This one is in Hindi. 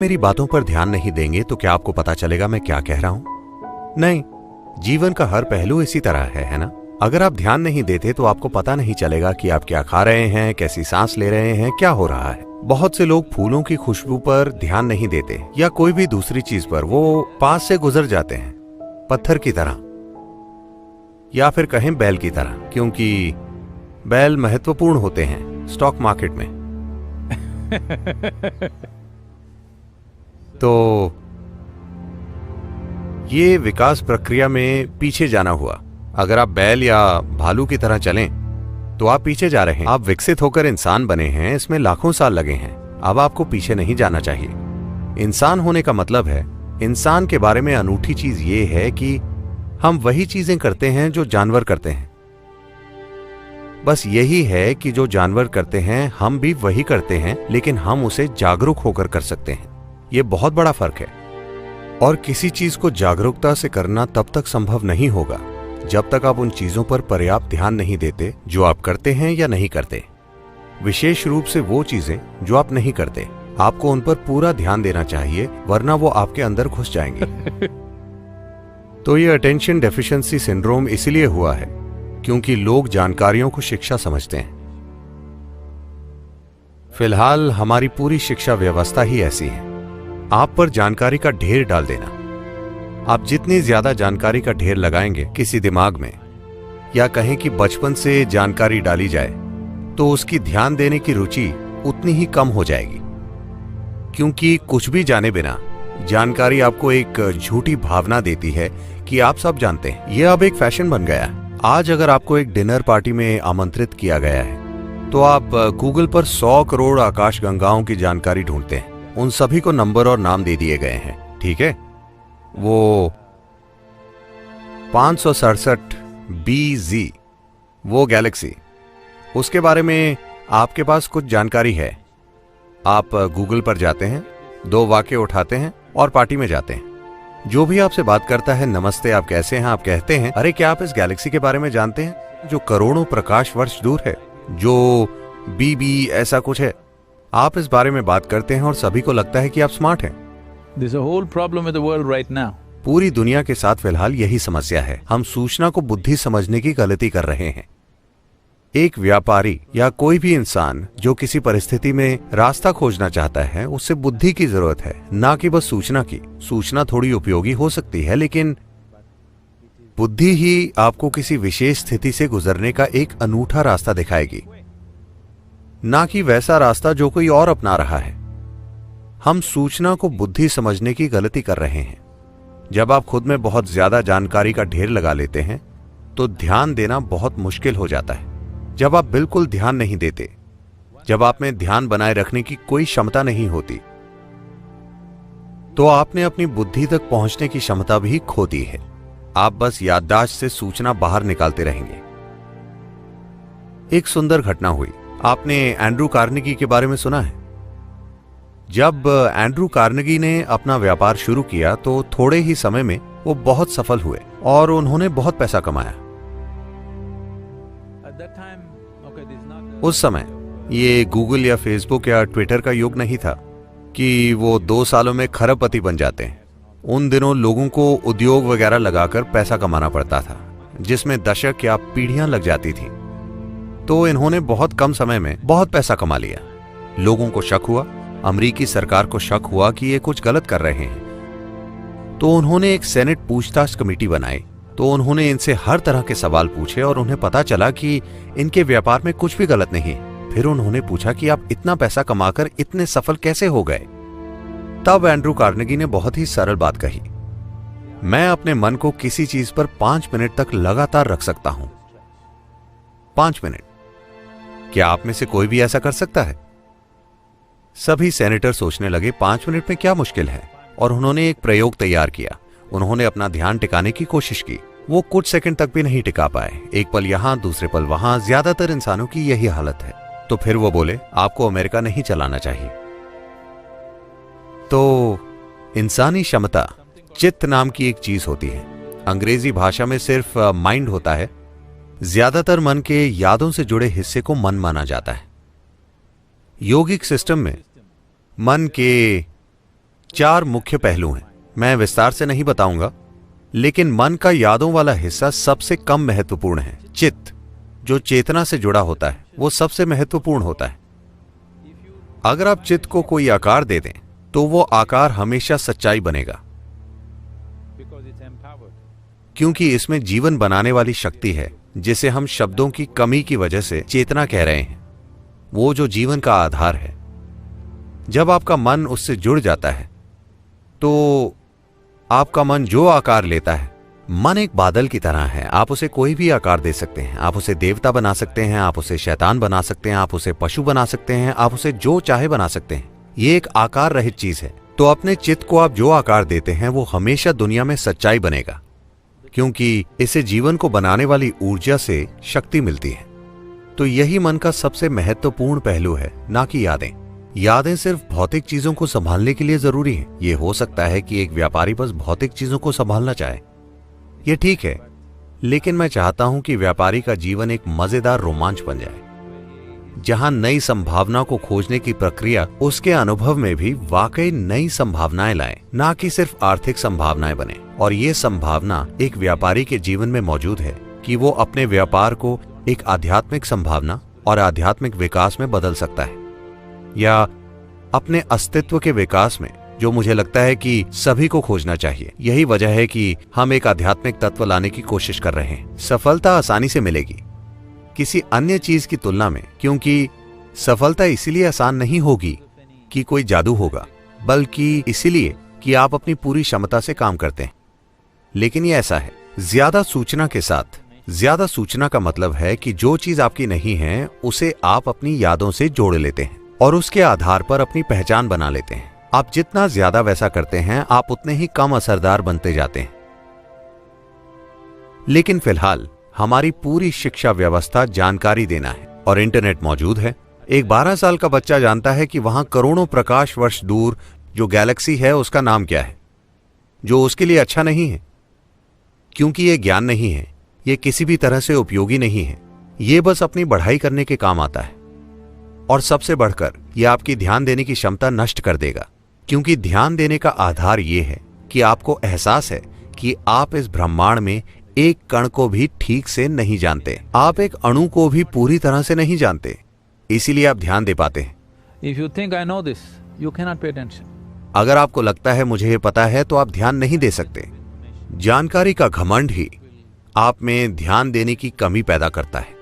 मेरी बातों पर ध्यान नहीं देंगे तो क्या आपको पता चलेगा मैं क्या कह रहा हूं? नहीं, जीवन का हर पहलू इसी तरह है ना? अगर आप ध्यान नहीं देते तो आपको पता नहीं चलेगा कि आप क्या खा रहे हैं, कैसी सांस ले रहे हैं, क्या हो रहा है। बहुत से लोग फूलों की खुशबू पर ध्यान नहीं देते या कोई भी दूसरी चीज पर, वो पास से गुजर जाते हैं, पत्थर की तरह या फिर कहें बैल की तरह, क्योंकि बैल महत्वपूर्ण होते हैं स्टॉक मार्केट में। तो ये विकास प्रक्रिया में पीछे जाना हुआ। अगर आप बैल या भालू की तरह चलें तो आप पीछे जा रहे हैं। आप विकसित होकर इंसान बने हैं, इसमें लाखों साल लगे हैं। अब आपको पीछे नहीं जाना चाहिए। इंसान होने का मतलब है, इंसान के बारे में अनूठी चीज ये है कि हम वही चीजें करते हैं जो जानवर करते हैं। बस यही है कि जो जानवर करते हैं हम भी वही करते हैं, लेकिन हम उसे जागरूक होकर कर सकते हैं। यह बहुत बड़ा फर्क है। और किसी चीज को जागरूकता से करना तब तक संभव नहीं होगा जब तक आप उन चीजों पर पर्याप्त ध्यान नहीं देते जो आप करते हैं या नहीं करते। विशेष रूप से वो चीजें जो आप नहीं करते, आपको उन पर पूरा ध्यान देना चाहिए, वरना वो आपके अंदर घुस जाएंगे। तो ये अटेंशन डेफिशिएंसी सिंड्रोम इसलिए हुआ है क्योंकि लोग जानकारियों को शिक्षा समझते हैं। फिलहाल हमारी पूरी शिक्षा व्यवस्था ही ऐसी है। आप पर जानकारी का ढेर डाल देना। आप जितनी ज्यादा जानकारी का ढेर लगाएंगे किसी दिमाग में, या कहें कि बचपन से जानकारी डाली जाए, तो उसकी ध्यान देने की रुचि उतनी ही कम हो जाएगी। क्योंकि कुछ भी जाने बिना जानकारी आपको एक झूठी भावना देती है कि आप सब जानते हैं। यह अब एक फैशन बन गया है। आज अगर आपको एक डिनर पार्टी में आमंत्रित किया गया है तो आप गूगल पर 100 करोड़ आकाशगंगाओं की जानकारी ढूंढते हैं। उन सभी को नंबर और नाम दे दिए गए हैं, ठीक है? वो 567 BZ, वो गैलेक्सी, उसके बारे में आपके पास कुछ जानकारी है। आप गूगल पर जाते हैं, 2 वाक्य उठाते हैं और पार्टी में जाते हैं। जो भी आपसे बात करता है, नमस्ते, आप कैसे हैं, आप कहते हैं, अरे क्या आप इस गैलेक्सी के बारे में जानते हैं जो करोड़ों प्रकाश वर्ष दूर है, जो BB ऐसा कुछ है। आप इस बारे में बात करते हैं और सभी को लगता है कि आप स्मार्ट हैं। There's a whole problem with the world right now. पूरी दुनिया के साथ फिलहाल यही समस्या है। हम सूचना को बुद्धि समझने की गलती कर रहे हैं। एक व्यापारी या कोई भी इंसान जो किसी परिस्थिति में रास्ता खोजना चाहता है, उससे बुद्धि की जरूरत है, ना कि बस सूचना की। सूचना थोड़ी उपयोगी हो सकती है, लेकिन बुद्धि ही आपको किसी विशेष स्थिति से गुजरने का एक अनूठा रास्ता दिखाएगी, ना कि वैसा रास्ता जो कोई और अपना रहा है। हम सूचना को बुद्धि समझने की गलती कर रहे हैं। जब आप खुद में बहुत ज्यादा जानकारी का ढेर लगा लेते हैं तो ध्यान देना बहुत मुश्किल हो जाता है। जब आप बिल्कुल ध्यान नहीं देते, जब आप में ध्यान बनाए रखने की कोई क्षमता नहीं होती, तो आपने अपनी बुद्धि तक पहुंचने की क्षमता भी खो दी है। आप बस याददाश्त से सूचना बाहर निकालते रहेंगे। एक सुंदर घटना हुई। आपने एंड्रू कार्नेगी के बारे में सुना है? जब एंड्रू कार्नेगी ने अपना व्यापार शुरू किया तो थोड़े ही समय में वो बहुत सफल हुए और उन्होंने बहुत पैसा कमाया। उस समय ये गूगल या फेसबुक या ट्विटर का युग नहीं था कि वो 2 सालों में खरबपति बन जाते हैं। उन दिनों लोगों को उद्योग वगैरह लगाकर पैसा कमाना पड़ता था, जिसमें दशक या पीढ़ियां लग जाती थी। तो इन्होंने बहुत कम समय में बहुत पैसा कमा लिया। लोगों को शक हुआ, अमेरिकी सरकार को शक हुआ कि ये कुछ गलत कर रहे हैं। तो उन्होंने एक सेनेट पूछताछ कमेटी बनाई। तो उन्होंने इनसे हर तरह के सवाल पूछे और उन्हें पता चला कि इनके व्यापार में कुछ भी गलत नहीं है। फिर उन्होंने पूछा कि आप इतना पैसा कमाकर इतने सफल कैसे हो गए? तब एंड्रू कार्नेगी ने बहुत ही सरल बात कही, मैं अपने मन को किसी चीज पर 5 मिनट तक लगातार रख सकता हूं। 5 मिनट। क्या आप में से कोई भी ऐसा कर सकता है? सभी सेनेटर सोचने लगे 5 मिनट में क्या मुश्किल है, और उन्होंने एक प्रयोग तैयार किया। उन्होंने अपना ध्यान टिकाने की कोशिश की। वो कुछ सेकंड तक भी नहीं टिका पाए। एक पल यहां, दूसरे पल वहां। ज्यादातर इंसानों की यही हालत है। तो फिर वो बोले, आपको अमेरिका नहीं चलाना चाहिए। तो इंसानी क्षमता चित्त नाम की एक चीज होती है। अंग्रेजी भाषा में सिर्फ माइंड होता है। ज्यादातर मन के यादों से जुड़े हिस्से को मन माना जाता है। योगिक सिस्टम में मन के 4 मुख्य पहलू हैं। मैं विस्तार से नहीं बताऊंगा, लेकिन मन का यादों वाला हिस्सा सबसे कम महत्वपूर्ण है। चित्त, जो चेतना से जुड़ा होता है, वो सबसे महत्वपूर्ण होता है। अगर आप चित्त को कोई आकार दे दें तो वो आकार हमेशा सच्चाई बनेगा, क्योंकि इसमें जीवन बनाने वाली शक्ति है, जिसे हम शब्दों की कमी की वजह से चेतना कह रहे हैं, वो जो जीवन का आधार है। जब आपका मन उससे जुड़ जाता है तो आपका मन जो आकार लेता है, मन एक बादल की तरह है। आप उसे कोई भी आकार दे सकते हैं। आप उसे देवता बना सकते हैं, आप उसे शैतान बना सकते हैं, आप उसे पशु बना सकते हैं, आप उसे जो चाहे बना सकते हैं। ये एक आकार रहित चीज है। तो अपने चित्त को आप जो आकार देते हैं वो हमेशा दुनिया में सच्चाई बनेगा, क्योंकि इसे जीवन को बनाने वाली ऊर्जा से शक्ति मिलती है। तो यही मन का सबसे महत्वपूर्ण पहलू है, ना कि यादें। यादें सिर्फ भौतिक चीजों को संभालने के लिए जरूरी हैं। ये हो सकता है कि एक व्यापारी बस भौतिक चीजों को संभालना चाहे, ये ठीक है, लेकिन मैं चाहता हूं कि व्यापारी का जीवन एक मजेदार रोमांच बन जाए, जहां नई संभावना को खोजने की प्रक्रिया उसके अनुभव में भी वाकई नई संभावनाएं लाए, ना कि सिर्फ आर्थिक संभावनाएं बने। और ये संभावना एक व्यापारी के जीवन में मौजूद है कि वो अपने व्यापार को एक आध्यात्मिक संभावना और आध्यात्मिक विकास में बदल सकता है, या अपने अस्तित्व के विकास में, जो मुझे लगता है कि सभी को खोजना चाहिए। यही वजह है कि हम एक आध्यात्मिक तत्व लाने की कोशिश कर रहे हैं। सफलता आसानी से मिलेगी किसी अन्य चीज की तुलना में, क्योंकि सफलता इसीलिए आसान नहीं होगी कि कोई जादू होगा, बल्कि इसीलिए कि आप अपनी पूरी क्षमता से काम करते हैं। लेकिन ये ऐसा है, ज्यादा सूचना के साथ। ज्यादा सूचना का मतलब है कि जो चीज आपकी नहीं है उसे आप अपनी यादों से जोड़ लेते हैं और उसके आधार पर अपनी पहचान बना लेते हैं। आप जितना ज्यादा वैसा करते हैं, आप उतने ही कम असरदार बनते जाते हैं। लेकिन फिलहाल हमारी पूरी शिक्षा व्यवस्था जानकारी देना है, और इंटरनेट मौजूद है। एक 12 साल का बच्चा जानता है कि वहां करोड़ों प्रकाश वर्ष दूर जो गैलेक्सी है उसका नाम क्या है, जो उसके लिए अच्छा नहीं है, क्योंकि यह ज्ञान नहीं है, यह किसी भी तरह से उपयोगी नहीं है। यह बस अपनी बढ़ाई करने के काम आता है, और सबसे बढ़कर यह आपकी ध्यान देने की क्षमता नष्ट कर देगा, क्योंकि ध्यान देने का आधार यह है कि आपको एहसास है कि आप इस ब्रह्मांड में एक कण को भी ठीक से नहीं जानते, आप एक अणु को भी पूरी तरह से नहीं जानते, इसीलिए आप ध्यान दे पाते हैं। If you think I know this, you cannot pay attention. अगर आपको लगता है मुझे ये पता है, तो आप ध्यान नहीं दे सकते। जानकारी का घमंड ही आप में ध्यान देने की कमी पैदा करता है।